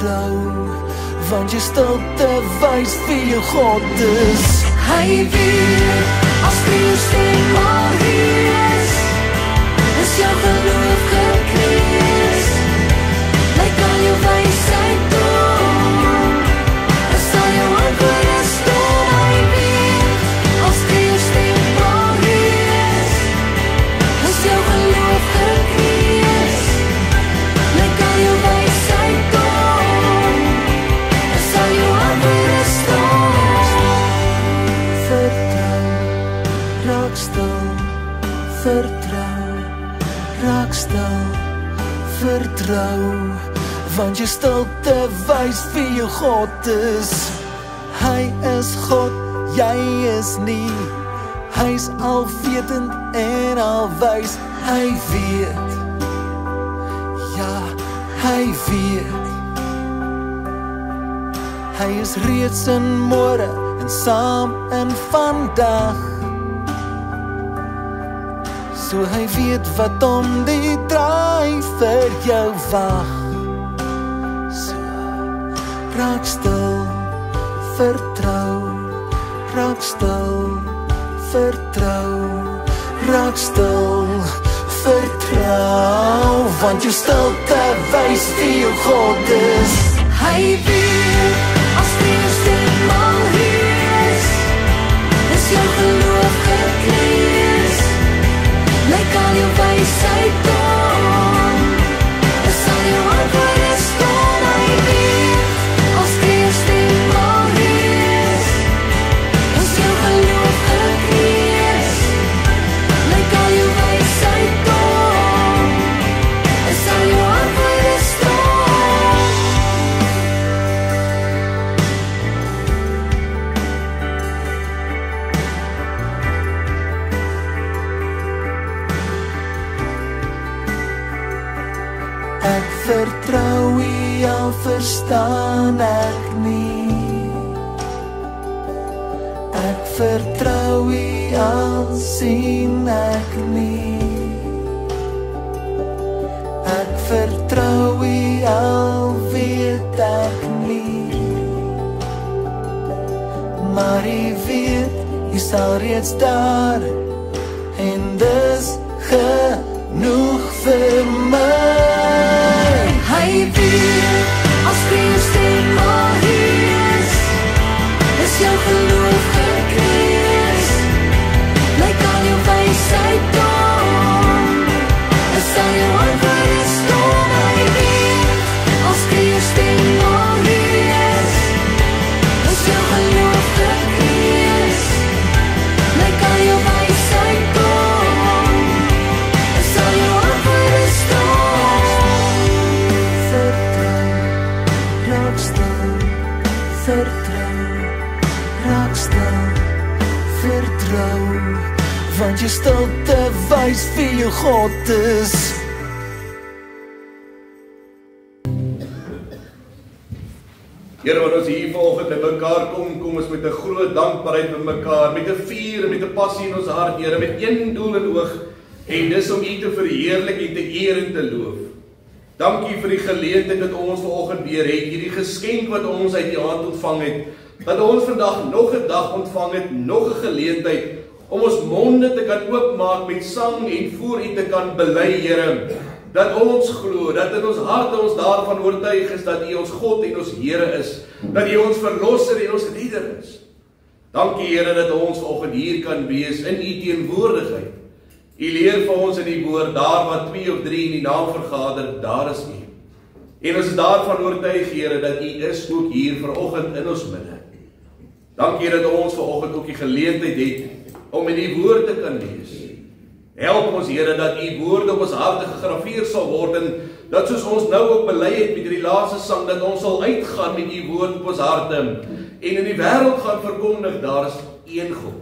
vertrou, want jou stilte wys wie jou God is. Hy weet, as die stem al hier is jou geloof gekrees. Lyk al jou wysheid dom, sal jou antwoorde stom. Hy weet, as die stem al hier is jou geloof gekrees. Lyk al jou wysheid dom, sal jou antwoorde stom. Vertrou, raak stil, vertrou, raak stil, vertrou, want jou stilte wys wie jou God is. Hy is God, jy is nie. Hy's alwetend en alwys. Hy weet, ja, hy weet. Hy is reeds in môre en saam in vandag. So hy weet wat om die draai vir jou wag. So, raak stil, vertrou, raak stil, vertrou, raak stil, vertrou, want jou stilte wys wie jou God is. Hy weet, as die stem al hier is jou geloof gekrees. Lyk al jou wysheid dom, sal jou antwoorde stom. Hy weet, as die stem al hier is jou geloof gekrees. Lyk al jou wysheid dom, sal jou antwoorde stom. Ek vertrou U, al verstaan ek nie. Ek vertrou U, al sien ek nie. Ek vertrou U, al weet ek nie. Maar U weet, U sal reeds daar, en dis genoeg vir my. Hy weet, as die stem al hier is jou geloof gekrees. Lyk al jou wysheid dom, sal jou antwoorde stom. Hy weet, as die stem al hier is jou geloof gekrees. Lyk al jou wysheid dom, sal jou antwoorde stom. Raak stil, vertrou, raak stil, vertrou, want jou stilte wys wie jou God is. Here, wat ons hier vanoggend by mekaar kom ons met 'n groot dankbaarheid by mekaar, met 'n vuur en met 'n passie in ons hart, Here, met een doel in oog, en dis om U te verheerlik en te eer en te loof. Dankie vir die geleentheid dat ons vanoggend weer het, hierdie geskenk wat ons uit U hand ontvang het, dat ons vandag nog 'n dag ontvang het, nog 'n geleentheid om ons monde te kan oopmaak met sang en voor U te kan bely, Here, dat ons glo, dat in ons harte ons daarvan oortuig is dat U ons God en ons Here is, dat U ons verlosser en ons redder is. Dankie, Here, dat ons vanoggend hier kan wees in U teenwoordigheid. U leer vir ons in die woord, daar waar 2 of 3 in die naam vergader, daar is U. En ons is daarvan oortuig, Here, dat U is ook hier vanoggend in ons midde. Dankie dat ons vanoggend ook die geleentheid het om in die woord te kan lees. Help ons, Here, dat U woorde op ons harte gegraveer sal word, en dat soos ons nou ook bely het met die laaste sang, dat ons sal uitgaan met U woord op ons harte, en in die wêreld gaan verkondig, daar is een God,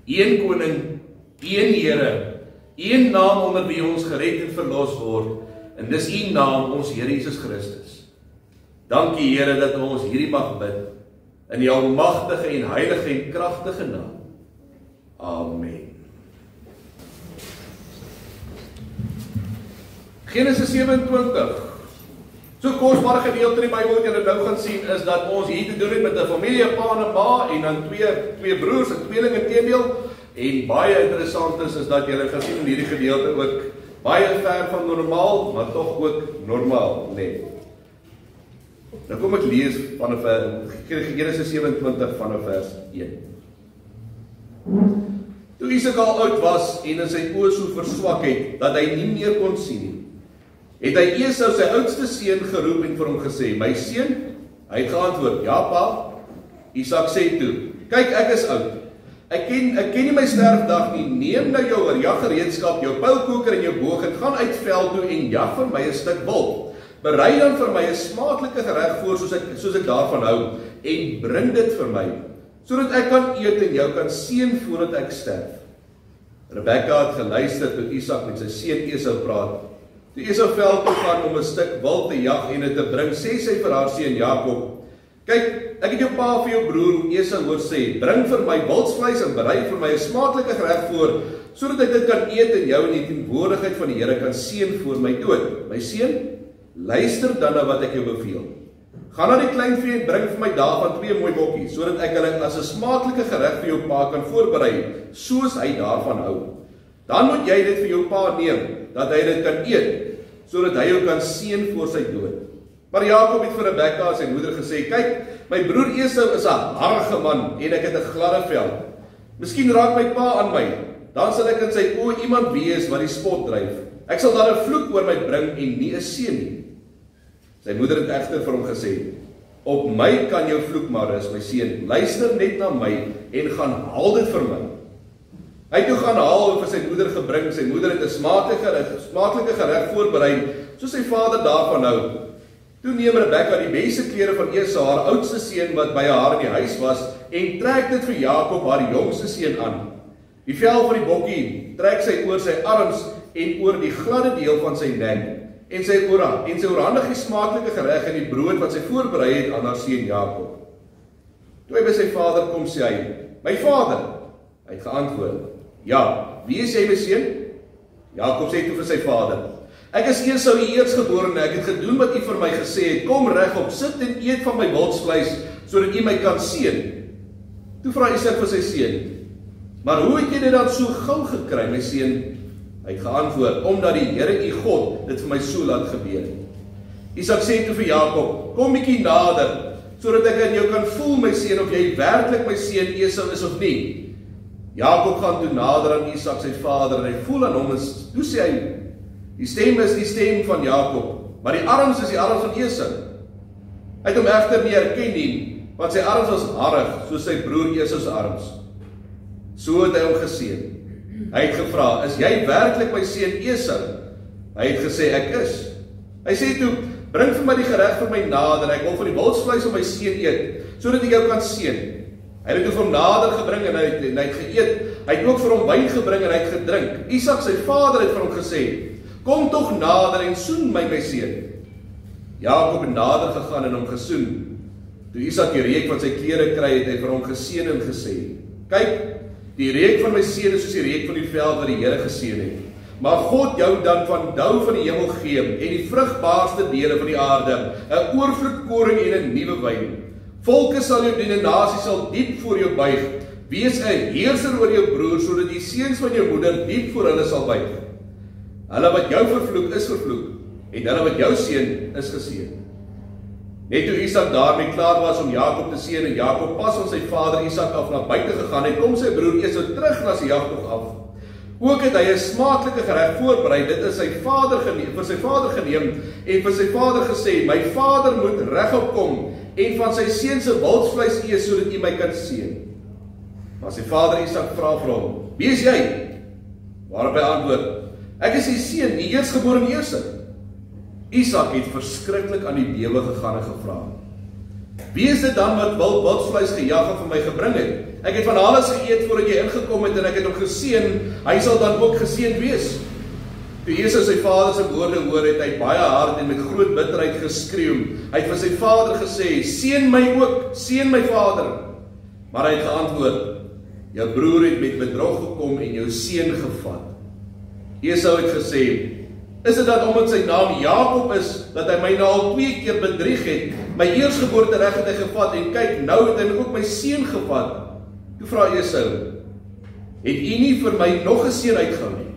een koning, een Here, een naam onder wie ons gered en verlos word, en dis U naam, ons Here Jesus Christus. Dankie, Here, dat ons hierdie mag bid, in die almagtige en heilige en kragtige naam. Amen. Genesis 27. So kosbare gedeelte in die Bybel wat julle nou gaan sien is dat ons hier te doen het met 'n familie, 'n pa en 'n ma en dan twee broers, 'n tweeling inteendeel. En baie interessant is dat julle gaan sien in hierdie gedeelte ook baie ver van normaal, maar tog ook normaal, nee. Nou kom ek lees van Genesis 27 van vers 1. Toe Isak al oud was en in sy oë so verswak het dat hy nie meer kon sien nie, het hy Esau sy oudste seun geroep en vir hom gesê, my seun, hy het geantwoord, ja pa. Isak sê toe, kyk ek is oud, ek ken nie my sterfdag nie, neem nou jou jaggereedskap, jou pylkoker en jou boog en gaan uit veld toe en jag vir my 'n stuk wol. Berei dan vir my 'n smaaklike gereg voor soos ek daarvan hou en bring dit vir my, sodat ek kan eet en jou kan seën voordat ek sterf. Rebekka het geluister toe Isak met sy seun Esau praat. Toe Esau veld toe gaan om 'n stuk wol te jag en dit te bring, sê sy vir haar seun Jakob, kyk, ek het jou pa vir jou broer Esau hoor sê, bring vir my wildsvleis en berei vir my 'n smaaklike gereg voor, sodat ek dit kan eet en jou in die teenwoordigheid van die Here kan seën voor my dood. My seun, luister dan na wat ek jou beveel. Gaan na die kleinvee en bring vir my daarvan 2 mooi bokkies, sodat ek hulle as 'n smaaklike gereg vir jou pa kan voorberei, soos hy daarvan hou. Dan moet jy dit vir jou pa neem, dat hy dit kan eet, sodat hy jou kan seën voor sy dood. Maar Jakob het vir Rebekka sy moeder gesê, kyk, my broer Esau is 'n harige man en ek het 'n gladde vel. Miskien raak my pa aan my, dan sal ek in sy oë iemand wees wat die spot dryf. Ek sal dan 'n vloek oor my bring en nie 'n seën nie. Sy moeder het egter vir hom gesê, op my kan jou vloek maar rus, my seun, luister net na my en gaan haal dit vir my. Hy toe gaan haal en vir sy moeder gebring, sy moeder het 'n smaaklike gereg voorberei, soos sy vader daarvan hou. Toe neem Rebekka die beste klere van Esau, haar oudste seun wat by haar in die huis was, en trek dit vir Jakob, haar jongste seun aan. Die vel van die bokkie trek sy oor sy arms en oor die gladde deel van sy nek, en sy oorhandig die smaaklike gereg en die brood wat sy voorberei het aan haar seun Jakob. Toe hy by sy vader kom, sê hy, my vader. Hy het geantwoord, ja, wie is jy my seun? Jakob sê toe vir sy vader, ek is Esau die eerstgeborene, ek het gedoen wat u vir my gesê het, kom regop, sit en eet van my wildsvleis, sodat u my kan seën. Toe vra Isak vir sy seun, maar hoe het jy dit dan so gou gekry, my seun? Hy het geantwoord, omdat die Here u God dit vir my so laat gebeur. Isak sê toe vir Jakob, kom bietjie nader, sodat ek aan jou kan voel, my seun, of jy werklik my seun Esau is of nie. Jakob gaan toe nader aan Isak sy vader, en hy voel aan hom, en toe sê hy, die stem is die stem van Jakob, maar die arms is die arms van Esau. Hy het hom egter nie herken nie, want sy arms was harig, soos sy broer Esau se arms. So het hy hom geseën. Hy het gevra, is jy werklik my seun Esau? Hy het gesê, ek is. Hy sê toe, bring vir my die gereg vir my nader, ek wil van die wildsvleis van my seun eet, sodat ek jou kan seën. Hy het toe vir hom nader gebring en hy het geëet. Hy het ook vir hom wyn gebring en hy het gedrink. Isak sy vader het vir hom gesê, kom tog nader en soen my seun. Jakob het nader gegaan en hom gesoen. Toe Isak die reuk van sy klere kry, het hy vir hom geseën en gesê, kyk, die reuk van my seun is soos die reuk van die veld wat die Here geseën het. Maar God jou dan van dou van die hemel gee en die vrugbaarste dele van die aarde, 'n oorvloed koring en 'n nuwe wyn. Volke sal jou dien en nasies sal diep voor jou buig. Wees 'n heerser oor jou broer, sodat die seuns van jou moeder diep voor hulle sal buig. Hulle wat jou vervloek is vervloek, en hulle wat jou seën is geseën. Net toe Isak daarmee klaar was om Jakob te seën en Jakob pas van sy vader Isak af na buite gegaan, het kom sy broer Esau terug na sy jagtog af. Ook het hy 'n smaaklike gereg voorberei, dit is vir sy vader geneem en vir sy vader gesê, my vader moet regop kom en van sy seun se wildsvleis eet sodat u my kan seën. Maar sy vader Isak vra vir hom, wie is jy? Waarop hy antwoord, ek is die seun, die eerstgeborene Esau. Isak het verskriklik aan die bewe gegaan en gevra, wie is dit dan wat wildsvleis gejag en vir my gebring het? Ek het van alles geëet voordat jy ingekom het en ek het hom geseën, hy sal dan ook geseënd wees. Toe Esau sy vader se woorde hoor, het hy baie hard en met groot bitterheid geskreeu. Hy het vir sy vader gesê, seën my ook, seën my vader. Maar hy het geantwoord, jou broer het met bedrog gekom en jou seun gevat. Esau het gesê, Is dit dat omdat sy naam Jakob is, dat hy my nou al 2 keer bedrieg het, my eersgeboortereg het hy gevat, en kyk, nou het hy ook my seun gevat. Toe vra Esau, het u nie vir my nog 'n seun uitgehou nie?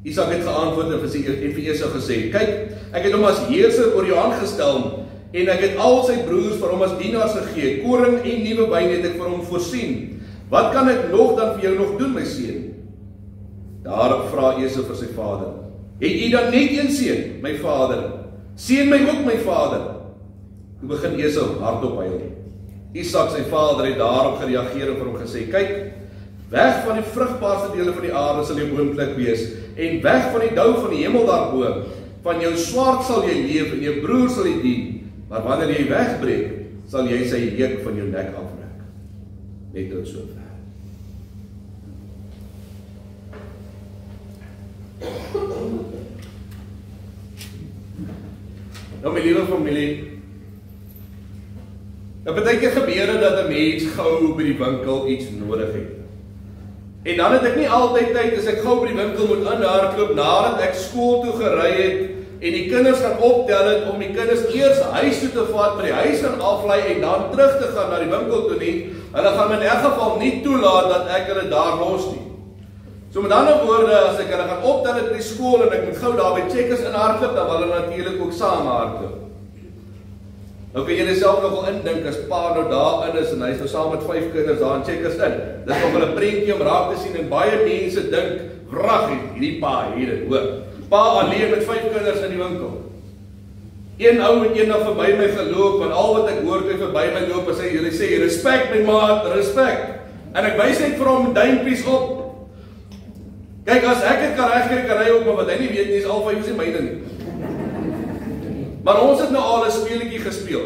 Isak het geantwoord en vir Esau gesê, kyk, ek het hom as heerser oor jou aangestel, en ek het al sy broers vir hom as dienaars gegee, koring en nuwe wyn het ek vir hom voorsien. Wat kan ek nog dan vir jou nog doen, my seun? Daarop vra Esau vir sy vader, het u dan net een seun, my vader? Seën my ook, my vader. Toe begin Esau hardop huil. Isak, sy vader, het daarop gereageer en vir hom gesê, kyk, weg van die vrugbaarste dele van die aarde sal jou moontlik wees, en weg van die dou van die hemel daarbo, van jou swaard sal jy leef, en jou broer sal jy dien, maar wanneer jy wegbreek, sal jy sy juk van jou nek afrek. Net tot sover. Nou my liewe familie, baie keer gebeur dit dat 'n mens gou by die winkel iets nodig het. En dan het ek nie altyd tyd as ek gou by die winkel moet inhardloop nadat ek skool toe gery het en die kinders gaan optel het om die kinders eers huis toe te vat, by die huis gaan aflaai en dan terug te gaan na die winkel toe nie. Hulle gaan in elk geval nie toelaat dat ek hulle daar los nie. So met ander woorde, as ek hulle gaan optel het by die skool en ek moet gou daar by Checkers inhardloop, dan wil hulle natuurlik ook saam hardloop. Nou kan julle self nogal indink as pa nou daarin is en hy is nou saam met 5 kinders daar in Checkers in. Dit is nog 'n prentjie om raak te sien en baie mense dink, wrag hierdie pa hier dit hoor. Pa alleen met 5 kinders in die winkel. Een ou het eendag verby my geloop en al wat ek hoor toe verby my loop is hy sê respek my maat, respek. En ek wys net vir hom duimpies op. Kyk, as ek dit kan regkry, kan hy ook, maar wat hy nie weet nie is al 5 se myne nie. Maar ons het nou al 'n speletjie gespeel.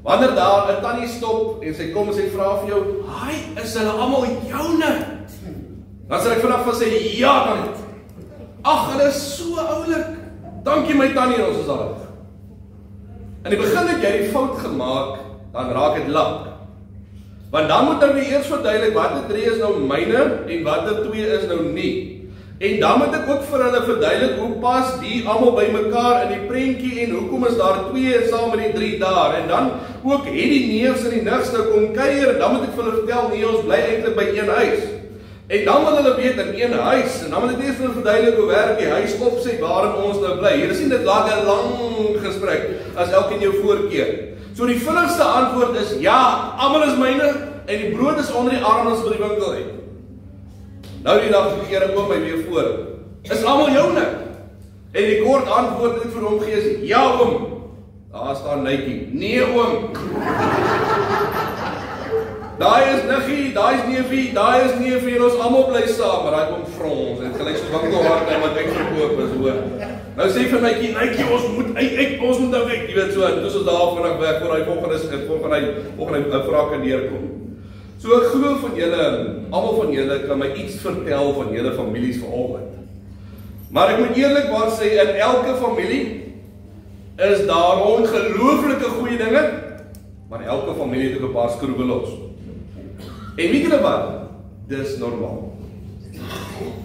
Wanneer daar 'n tannie stop en sy kom en sy vra vir jou, "Haai, is hulle almal joune?" Dan sal ek vanaf van sê, "Ja, tannie." "Ag, hulle is so oulik. Dankie my tannie, en ons is al reg." In die begin het jy die fout gemaak, dan raak dit lak. Want dan moet nou eers verduidelik watter 3 is nou myne en watter 2 is nou nie. En dan moet ek ook vir hulle verduidelik hoe pas die almal by mekaar in die prentjie en hoekom is daar 2 saam met die 3 daar. En dan ook het die neefs en die nigs nou kom kuier en dan moet ek vir hulle vertel nee, ons bly eintlik by een huis. En dan wil hulle weet in een huis en dan moet ek eers vir hulle verduidelik hoe werk die huis opset waarin ons nou bly. Hier sien dit laat 'n lang gesprek as elkeen jou voorkeer. So die vinnigste antwoord is ja, almal is myne en die brood is onder die arm as by die winkel uit. Nou die dag die Here oom my weer voor. Is almal joune? En die kort antwoord wat ek vir hom gee is ja oom. Daar staan netjie. Nee oom. Daai is niggie, daai is neefie, daai is neefie en ons almal bly saam, maar daai kom frons en gelyk so winkelhart en wat ek verkoop is hoor. Nou sê vir netjie, ons moet uit, ons moet nou weg, jy weet so, en dis ons daar vanaf weg voor hy volgende vraag kan neerkom. So ek glo van julle, almal van julle kan my iets vertel van julle families vanoggend. Maar ek moet eerlikwaar sê in elke familie is daar ongelooflike goeie dinge, maar elke familie het ook 'n paar skroewe los. En weet julle wat? Dis normaal.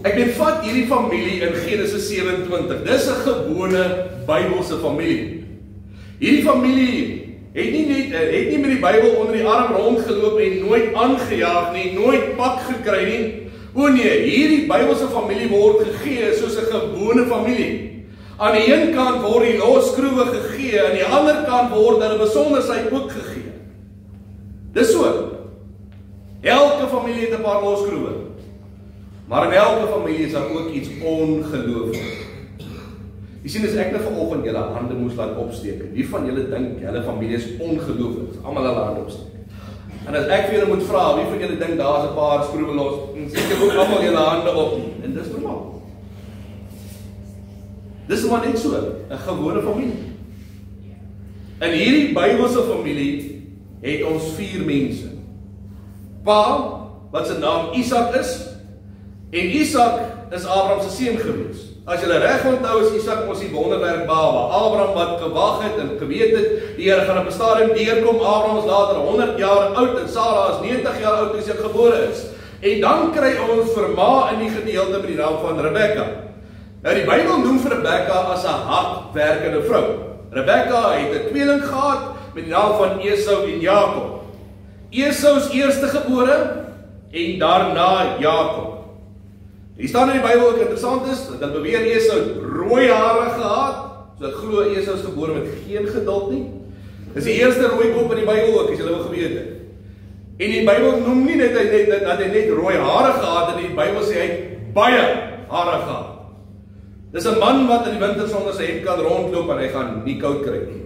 Ek net vat hierdie familie in Genesis 27. Dis 'n gewone Bybelse familie. Hierdie familie het nie met die Bybel onder die arm rondgeloop en nooit aangejaag nie, nooit pak gekry nie. O nee, hierdie Bybelse familie word gegee soos 'n gewone familie. Aan die een kant word die losskroewe gegee, aan die ander kant word hulle besonderheid ook gegee. Dis so. Elke familie het 'n paar losskroewe. Maar in elke familie is daar ook iets ongelooflik. Jy sien as ek nou vanoggend julle hande moes laat opsteek. Wie van julle dink julle familie is ongelooflik? Almal hulle hande opsteek. En as ek vir julle moet vra, wie van julle dink daar's 'n paar skroewe los? En steek ook almal julle hande op. En dis normaal. Dis maar net so, 'n gewone familie. In hierdie Bybelse familie het ons 4 mense. Pa, wat sy naam Isak is, en Isak is Abraham se seun gewees. As julle reg onthou is Isak mos die wonderwerk baba. Abraham wat gewag het en geweet het, die Here gaan op 'n stadium deurkom. Abraham is later 100 jaar oud en Sara is 90 jaar oud toe sy gebore is. En dan kry ons vir ma in die gedeelte met die naam van Rebekka. Nou die Bybel noem vir Rebekka as 'n hardwerkende vrou. Rebekka het 'n tweeling gehad met die naam van Esau en Jakob. Esau is eerstegebore en daarna Jakob. Hier staan in die Bybel ook interessant is, dat beweer Esau rooi hare gehad, so ek glo Esau is gebore met geen geduld nie. Dis die eerste rooi kop in die Bybel ook, as julle wil geweet het. En die Bybel noem nie dat hy net rooi hare gehad, en die Bybel sê hy het baie hare gehad. Dis 'n man wat in die winter sonder sy hemp kan rondloop en hy gaan nie koud kry nie.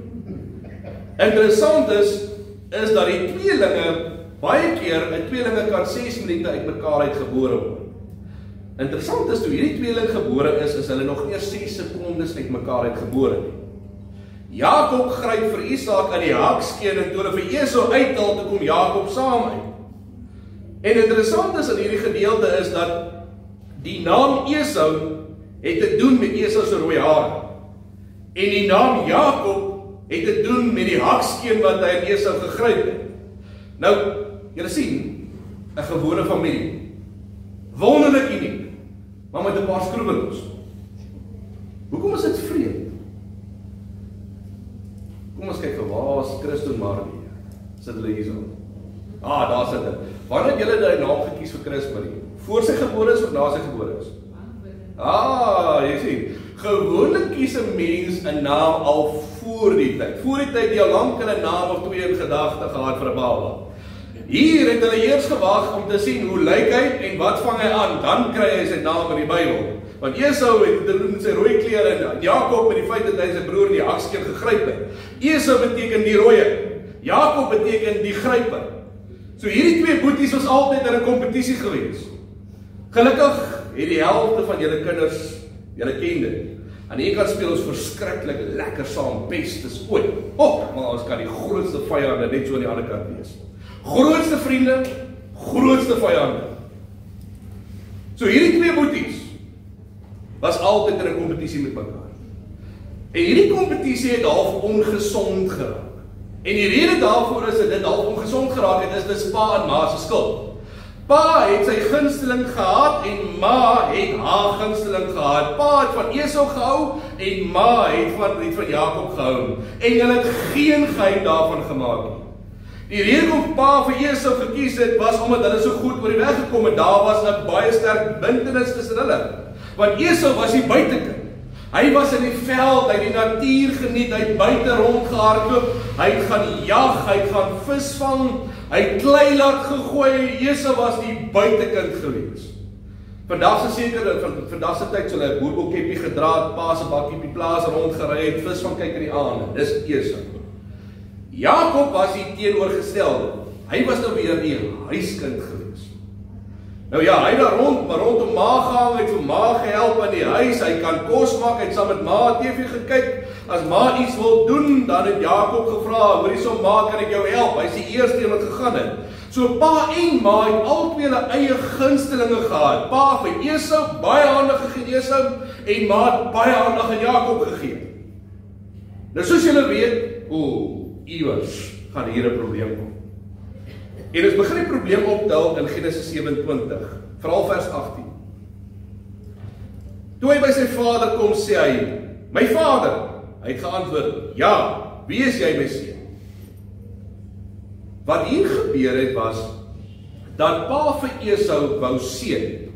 Interessant is dat die tweelinge baie keer 'n tweelinge kan 6 minute uit mekaar uit gebore word. Interessant is toe hierdie tweeling gebore is hulle nog nie 6 sekondes uit mekaar uit gebore nie. Jakob gryp vir Isak in die hakskeen en toe hulle vir Esau uithaal, toe kom Jakob saam uit. En interessant is in hierdie gedeelte is dat die naam Esau het te doen met Esau se rooi hare. En die naam Jakob het te doen met die hakskeen wat hy in Esau gegryp het. Nou, julle sien, 'n gewone familie. Wonderlik uniek, maar met 'n paar skroeweloos. Hoekom is dit vreemd? Kom ons kyk vir waar is Christo en Marie? Sit hulle hier so. Daar sit hulle. Wanneer het julle die naam gekies vir Chris Marie? Voor sy gebore is of na sy gebore is? Jy sien, gewoonlik kies 'n mens 'n naam al voor die tyd. Voor die tyd die al lank 'n naam of 2 in gedagte gehad vir 'n baba. Hier het hulle eers gewag om te sien hoe lyk hy en wat vang hy aan, dan kry hy sy naam in die Bybel. Want Esau het te doen met sy rooi klere en Jakob met die feit dat hy sy broer in die hakskeen gegryp het. Esau beteken die rooie, Jakob beteken die gryper. So hierdie twee boeties was altyd in 'n kompetisie gewees. Gelukkig het die helfte van julle kinders, julle ken dit. Aan die kant speel ons verskriklik lekker saam, bestes ooit. Maar ons kan die grootste vyande net so aan die ander kant wees. Grootste vriende, grootste vyande. So hierdie twee boeties was altyd in 'n kompetisie met mekaar. En hierdie kompetisie het half ongesond geraak. En die rede daarvoor is dat dit half ongesond geraak het, is dis pa en ma se skuld. Pa het sy gunsteling gehad en ma het haar gunsteling gehad. Pa het van Esau gehou en ma het van Jakob gehou. En hulle het geen geheim daarvan gemaak nie. Die rede hoekom pa vir Esau gekies het, was omdat hulle so goed oor die weg gekom het. Daar was 'n baie sterk bintenis tussen hulle. Want Esau was die buitekind. Hy was in die veld, hy het die natuur geniet, hy het buite rondgehardloop, hy het gaan jag, hy het gaan visvang, hy het klei laat gegooi. Esau was die buitekind gewees. Vandag se tyd sal hy 'n boerbelkeppie gedra het, pa se bakkie op die plaas rondgery het, visvang kyk in die aande. Dis Esau. Jakob was die teenoorgestelde. Hy was nou weer die huiskind gewees. Nou ja, hy daar rondom ma gehang, hy het vir ma gehelp in die huis, hy kan kos maak, hy het saam met ma TV gekyk. As ma iets wil doen, dan het Jakob gevra, hoorie so ma, kan ek jou help? Hy is die eerste een wat gegaan het. So pa en ma het albei hulle eie gunstelinge gehad. Pa vir Esau baie aandag gegee Esau en ma het baie aandag aan Jakob gegee. Nou soos julle weet, iewers gaan hier 'n probleem kom. En ons begin die probleem optel in Genesis 27, veral vers 18. Toe hy by sy vader kom, sê hy, my vader. Hy het geantwoord, ja, wie is jy my seun? Wat hier gebeur het was, dat pa vir Esau wou seën.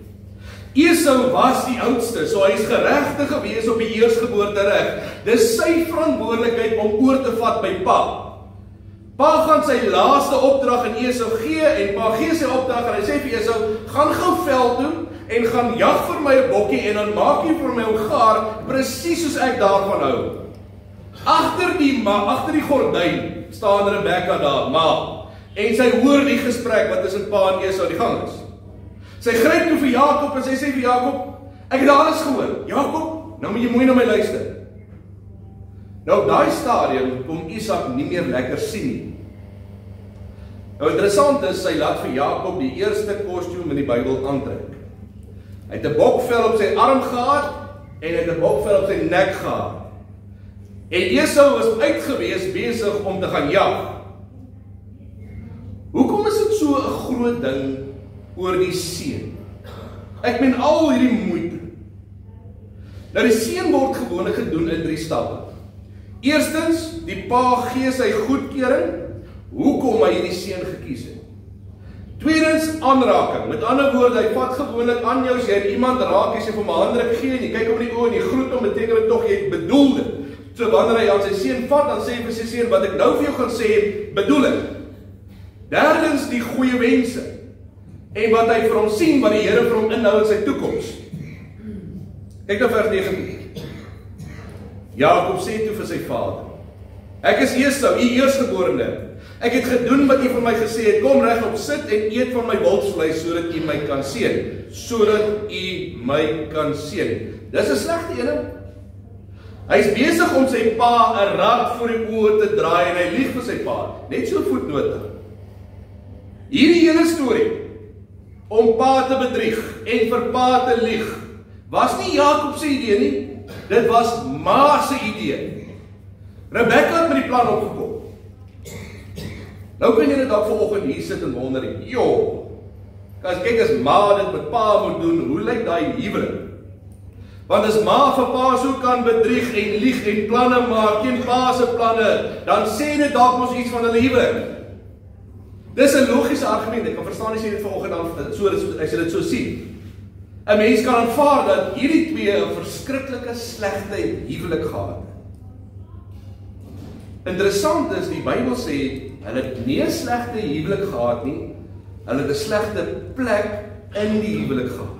Esau was die oudste, so hy is geregtig gewees op die eersgeboortereg. Dis sy verantwoordelikheid om oor te vat by pa. Pa gaan sy laaste opdrag aan Esau gee en pa gee sy opdrag en hy sê vir Esau, gaan gou veld toe en gaan jag vir my 'n bokkie en dan maak jy vir my 'n gaar presies soos ek daarvan hou. Agter die gordyn staan Rebekka daar, ma, en sy hoor die gesprek wat tussen pa en Esau die gang is. Sy gryp toe vir Jakob en sy sê vir Jakob, ek het alles gehoor. Jakob, nou moet jy mooi na my luister. Nou op daai stadium kom Isak nie meer lekker sien nie. Nou interessant is, sy laat vir Jakob die eerste kostuum in die Bybel aantrek. Hy het 'n bokvel op sy arm gehad en hy het 'n bokvel op sy nek gehad. En Esau was uitgewees besig om te gaan jag. Hoekom is dit so 'n groot ding oor die seun? Ek meen al hierdie moeite. Nou die seun word gewoonlik gedoen in 3 stappe. Eerstens, die pa gee sy goedkeuring, hoekom hy die seun gekies het. Tweedens, aanraking. Met ander woorde, hy vat gewoonlik aan jou, as jy iemand raak, as jy vir hom 'n handdruk gee, en jy kyk op die oë en jy groet hom, beteken dit tog jy bedoel dit. So wanneer hy aan sy seun vat, dan sê hy vir sy seun, wat ek nou vir jou gaan sê, bedoel ek. Derdens, die goeie wense. En wat hy vir hom sien, wat die Here vir hom inhou in sy toekoms. Kyk nou vers 19. Jakob sê toe vir sy vader, ek is Esau, u eerstgeborene. Ek het gedoen wat u vir my gesê het, kom regop sit en eet van my wildsvleis, sodat u my kan seën. Sodat u my kan seën. Dis 'n slegte ene. Hy's besig om sy pa 'n rad voor die oë te draai en hy lieg vir sy pa. Net so voetnote. Hierdie hele storie, om pa te bedrieg en vir pa te lieg, was nie Jakob se idee nie. Dit was ma se idee. Rebekka het met die plan opgekom. Nou kan jy net dalk vanoggend hier sit en wonder, kyk as ma dit met pa moet doen, hoe lyk daai huwelik? Want as ma vir pa so kan bedrieg en lieg en planne maak, teen pa se planne, dan sê dit dalk mos iets van hulle huwelik. Dis 'n logiese argument, ek kan verstaan as jy dit vanoggend as jy dit so sien. 'n Mens kan aanvaar dat hierdie twee 'n verskriklike slegte huwelik gehad het. Interessant is, die Bybel sê, hulle het nie 'n slegte huwelik gehad nie, hulle het 'n slegte plek in die huwelik gehad.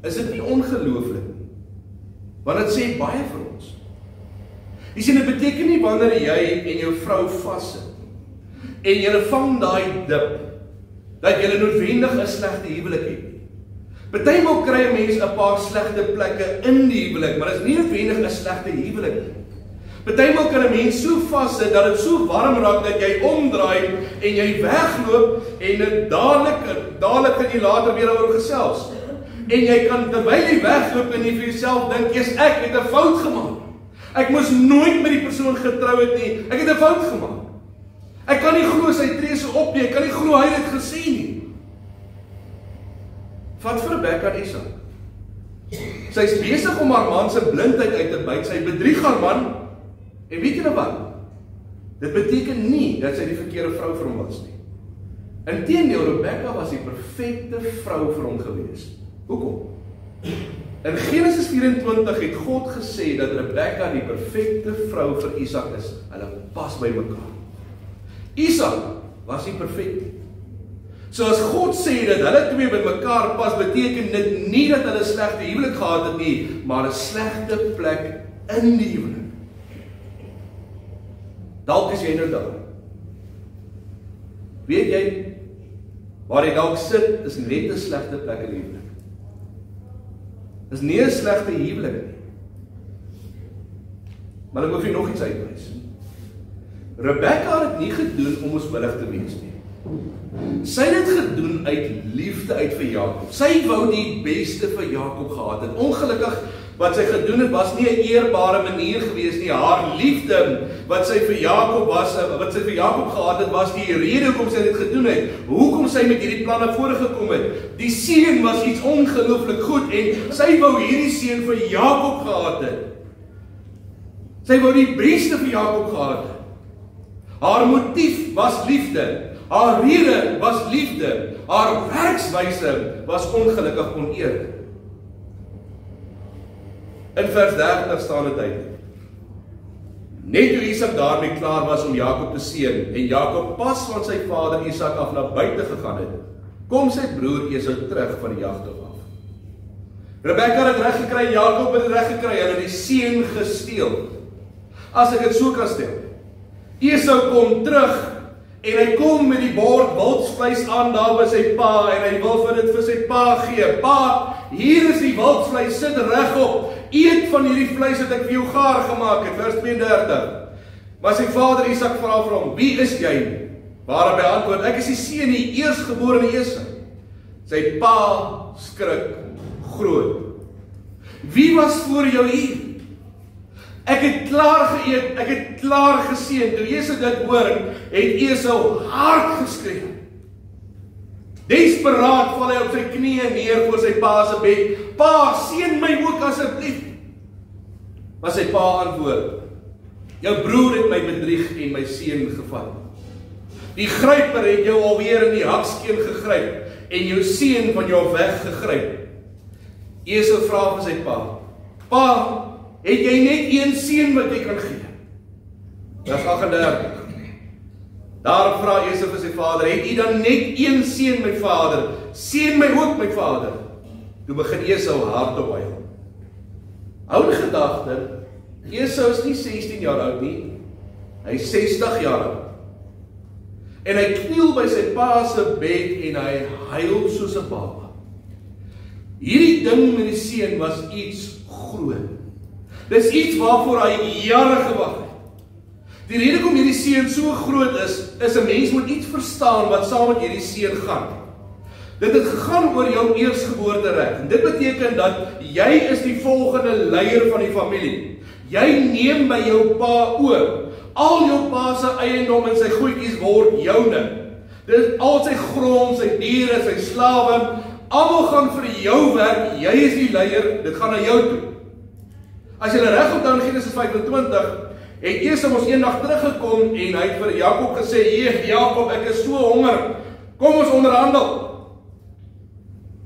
Is dit nie ongelooflik? Want dit sê baie vir ons. Jy sien, dit beteken nie wanneer jy en jou vrou vassit, en julle vang daai dip, dat julle noodwendig 'n slegte huwelik het. Partymal kry 'n mens 'n paar slegte plekke in die huwelik, maar dit is nie noodwendig 'n slegte huwelik nie. Partymal kan 'n mens so vassit dat dit so warm raak dat jy omdraai en jy wegloop en dit dadelik kan jy later weer oor gesels. En jy kan terwyl jy wegloop en jy vir jouself dink, ek het 'n fout gemaak. Ek moes nooit met die persoon getrou het nie. Ek het 'n fout gemaak. Ek kan nie glo sy tree so op nie. Ek kan nie glo hy het dit gesê nie. Vat vir Rebekka en Isak. Sy's besig om haar man se blindheid uit te byt. Sy bedrieg haar man. En weet julle wat? Dit beteken nie dat sy die verkeerde vrou vir hom was nie. Inteendeel, Rebekka was die perfekte vrou vir hom gewees. Hoekom? In Genesis 24 het God gesê dat Rebekka die perfekte vrou vir Isak is. Hulle pas by mekaar. Isak was nie perfek. So as God sê dat hulle twee by mekaar pas, beteken dit nie dat hulle slegte huwelik gehad het nie, maar 'n slegte plek in die huwelik. Dalk is jy nou daar. Weet jy, waar jy dalk sit, is net 'n slegte plek in die huwelik. Is nie 'n slegte huwelik nie. Maar ek moet vir nog iets uitwys. Rebekka het dit nie gedoen om onwillig te wees nie. Sy het dit gedoen uit liefde uit vir Jakob. Sy wou die beste vir Jakob gehad het. Ongelukkig wat sy gedoen het was nie 'n eerbare manier gewees nie. Haar liefde wat sy vir Jakob gehad het, was die rede hoekom sy dit gedoen het. Hoekom sy met hierdie planne voorgekom het. Die seun was iets ongelooflik goed en sy wou hierdie seun vir Jakob gehad het. Sy wou die beste vir Jakob gehad het. Haar motief was liefde. Haar rede was liefde. Haar werkswyse was ongelukkig oneerlik. In vers 30 staan dit uit. Net toe Isak daarmee klaar was om Jakob te seën en Jakob pas van sy vader Isak af na buite gegaan het, kom sy broer Esau terug van die jagtog af. Rebekka het reg gekry, Jakob het reg gekry, hulle het die seun gesteel. As ek dit so kan stel. Esau kom terug en hy kom met die bord wildsvleis aan daar by sy pa en hy wil vir dit vir sy pa gee. Pa, hier is die wildsvleis, sit regop. Eet van hierdie vleis wat ek vir jou gaar gemaak het, vers 32. Maar sy vader Isak vra vir hom, wie is jy? Waarop hy antwoord, ek is die seun, die eerstgeborene Esau. Sy pa skrik groot. Wie was voor jou hier? Ek het klaar geëet, ek het klaar geseën. Toe Esau dit hoor, het Esau hard geskree. Desperaat val hy op sy knieë neer voor sy pa se bed. Pa, seën my ook asseblief. Maar sy pa antwoord: jou broer het my bedrieg en my seun gevat. Die gryper het jou alweer in die hakskeen gegryp en jou seun van jou weggegryp. Esau vra vir sy pa: pa, het jy net een seun wat jy kan gee? Vers 38. Daarop vra Esau vir sy vader: het jy dan net een seun, my vader? Seën my ook, my vader. Toe begin Esau hardop huil. Hou in gedagte, Esau is nie 16 jaar oud nie, hy is 60 jaar oud. En hy kniel by sy pa se bed en hy huil soos 'n baba. Hierdie ding met die seun was iets groot. Dis iets waarvoor hy jare gewag het. Die rede hoekom hierdie seun so groot is 'n mens moet iets verstaan wat saam met hierdie seun gaan. Dit het gegaan oor jou eersgeboortereg. En dit beteken dat jy is die volgende leier van die familie. Jy neem by jou pa oor. Al jou pa se eiendom en sy goedjies word joune. Dit al sy grond, sy diere, sy slawe, almal gaan vir jou werk. Jy is die leier, dit gaan na jou toe. As jy reg onthou in Genesis 25, het Esau ons eendag teruggekom en hy het vir Jakob gesê: Jakob, ek is so honger. Kom ons onderhandel.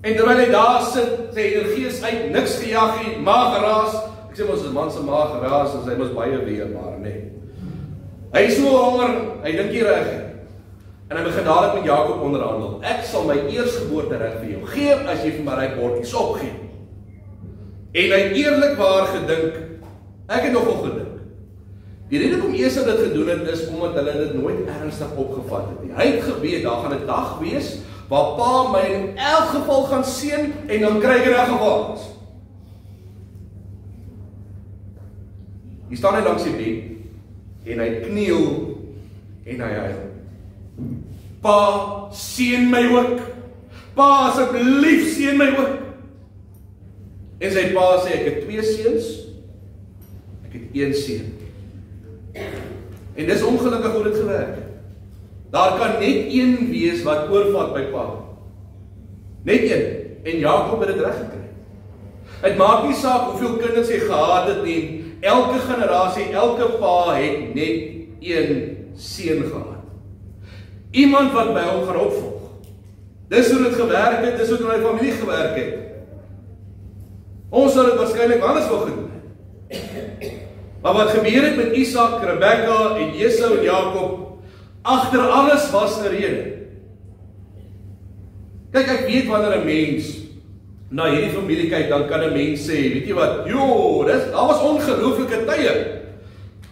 En terwyl hy daar sit, sy energie is uit, niks gejag nie, maag geraas. Ek sê mos 'n man se maag geraas, en hy mos baie weerbaar, nee. Hy is so honger, hy dink nie reg. En hy begin dadelik met Jakob onderhandel. Ek sal my eersgeboortereg vir jou gee as jy vir my daai bordjies opgee. En hy het eerlikwaar gedink, ek het nogal gedink. Die rede hoekom Esau dit gedoen het is omdat hulle dit nooit ernstig opgevat het nie. Hy het geweet daar gaan 'n dag wees waar pa my in elk geval gaan seën en dan kry ek reg gewaas. Hy staan net langs die bed en hy kniel en hy huil. Pa, seën my ook. Pa, asseblief seën my ook. En sy pa sê: ek het 2 seuns, ek het 1 seun. En dis ongelukkig hoe dit gewerk het. Daar kan net een wees wat oorvat by pa. Net een. En Jakob het dit reg gekry. Het maak nie saak hoeveel kinders hy gehad het nie. Elke generasie, elke pa het net 1 seun gehad. Iemand wat by hom gaan opvolg. Dis hoe dit gewerk het, dis hoe dit in my familie gewerk het. Ons sal dit waarskynlik anders wil gedoen het. Maar wat gebeur het met Isak, Rebekka en Esau en Jakob, agter alles was 'n rede. Kyk, ek weet wanneer 'n mens na hierdie familie kyk, dan kan 'n mens sê, weet jy wat, daar was ongelooflike tye.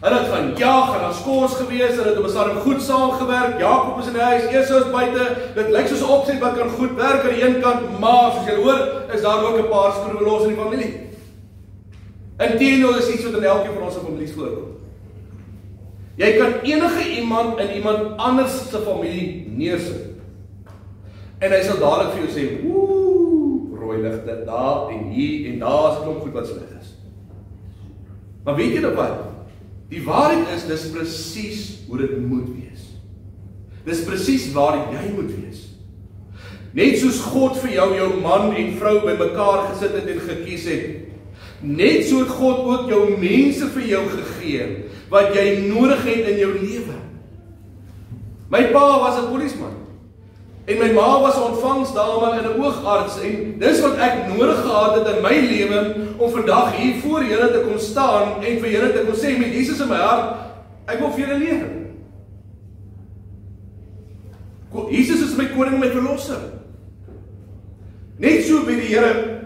Hulle het gaan jag en daar's kos gewees, hulle het op 'n stadium goed saamgewerk. Jakob is in die huis, Esau is buite. Dit lyk soos 'n opset wat kan goed werk aan die een kant, maar soos jy hoor, is daar ook 'n paar skroewe los in die familie. Inteendeel is iets wat in elkeen van ons families voorkom. Jy kan enige iemand in iemand anders se familie neersit. En hy sal dadelik vir jou sê, rooi ligte daar en hier en daar is 'n klomp goed wat sleg is. Maar weet jy nou wat? Die waarheid is, dis presies hoe dit moet wees. Dis presies waar jy moet wees. Net soos God vir jou man en vrou bymekaar gesit het en gekies het, net so het God ook jou mense vir jou gegee, wat jy nodig het in jou lewe. My pa was 'n polisieman, en my ma was 'n ontvangsdame en 'n oogarts, en dis wat ek nodig gehad het in my lewe, om vandag hier voor julle te kom staan, en vir julle te kom sê, met Jesus in my hart, ek wil vir julle leer. Jesus is my koning en my verlosser. Net so by die Here,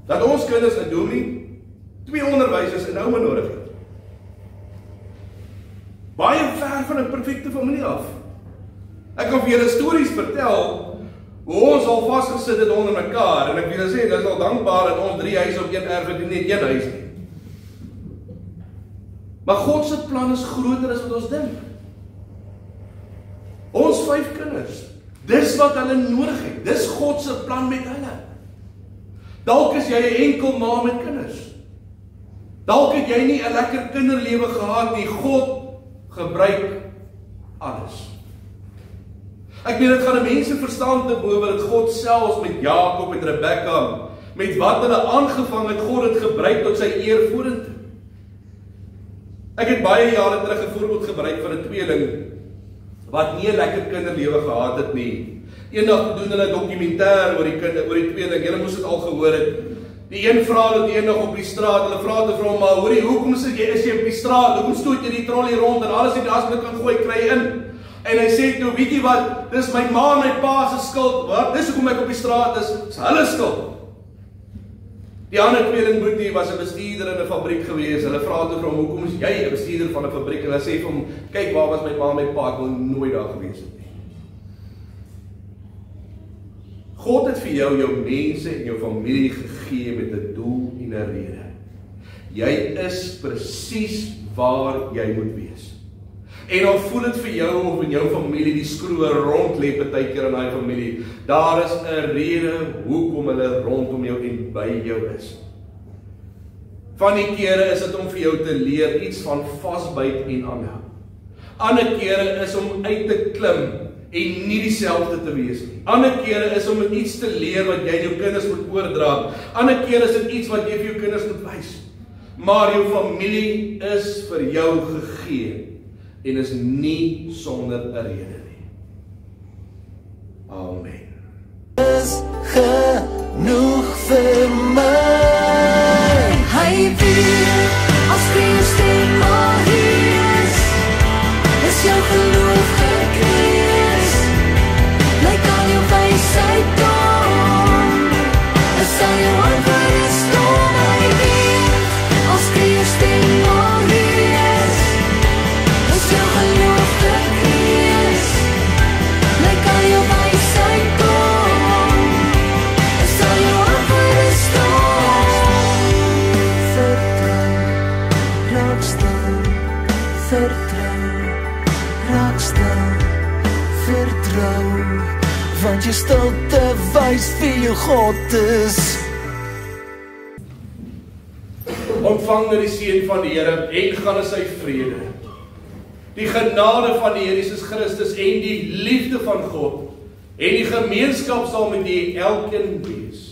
dat ons kinders 'n dominee, 2 onderwysers en ouma nodig het. Baie ver van 'n perfekte familie af. Ek kan vir julle stories vertel hoe ons al vasgesit het onder mekaar, en ek wil sê, dit is al dankbaar dat ons 3 huise op 1 erf het en net 1 huis nie. Maar God se plan is groter as wat ons dink. Ons 5 kinders, dis wat hulle nodig het. Dis God se plan met hulle. Dalk is jy 'n enkel ma met kinders. Dalk het jy nie 'n lekker kinderlewe gehad nie. God gebruik alles. Ek meen, dit gaan 'n mense verstand te bowe dat God selfs met Jakob en Rebekka, met wat hulle aangevang het, God het gebruik tot sy eer vorentoe. Ek het baie jare terug 'n voorbeeld gebruik van 'n tweeling wat nie 'n lekker kinderlewe gehad het nie. Eendag doen hulle 'n dokumentêr oor die tweeling. Julle moes dit al gehoor het. Die een vra dit eendag op die straat. Hulle vra te vir hom, maar hoorie, hoekom is jy op die straat? Hoekom stoot jy die trolley rond en alles wat jy as jy kan gooi kry in? En hy sê toe, weet jy wat? Dis my ma en my pa se skuld. Wat? Dis hoekom ek op die straat is. Dis hulle skuld. Die ander tweeling boetie was 'n bestuurder in 'n fabriek gewees. Hulle vra toe vir hom, hoekom is jy 'n bestuurder van 'n fabriek? En hy sê vir hom, kyk, waar was my ma en my pa? Ek wil nooit daar gewees het nie. God het vir jou mense en jou familie gegee met 'n doel en 'n rede. Jy is presies waar jy moet wees. En al voel dit vir jou of in jou familie die skroewe rond lê partykeer in daai familie, daar is 'n rede hoekom hulle rondom jou en by jou is. Van die kere is dit om vir jou te leer iets van vasbyt en aanhou. Ander kere is om uit te klim en nie dieselfde te wees nie. Ander kere is om iets te leer wat jy jou kinders moet oordra. Ander kere is dit iets wat jy vir jou kinders moet wys. Maar jou familie is vir jou gegee en is nie sonder 'n rede nie. Amen. Is genoeg vir my. Hy weet, as Christus maar hier is jou geloof gekrees. Lyk aan jou wysheid kom, is aan jou antwoord stom. Hy weet, as Christus maar hier is jou geloof gekrees. Lyk aan jou wysheid kom, is aan jou antwoord stom. Vertrou, want jy stilte wys wie jou God is. Ontvang nou die seën van die Here en gaan in sy vrede. Die genade van die Here Jesus Christus en die liefde van God en die gemeenskap sal met julle elkeen wees.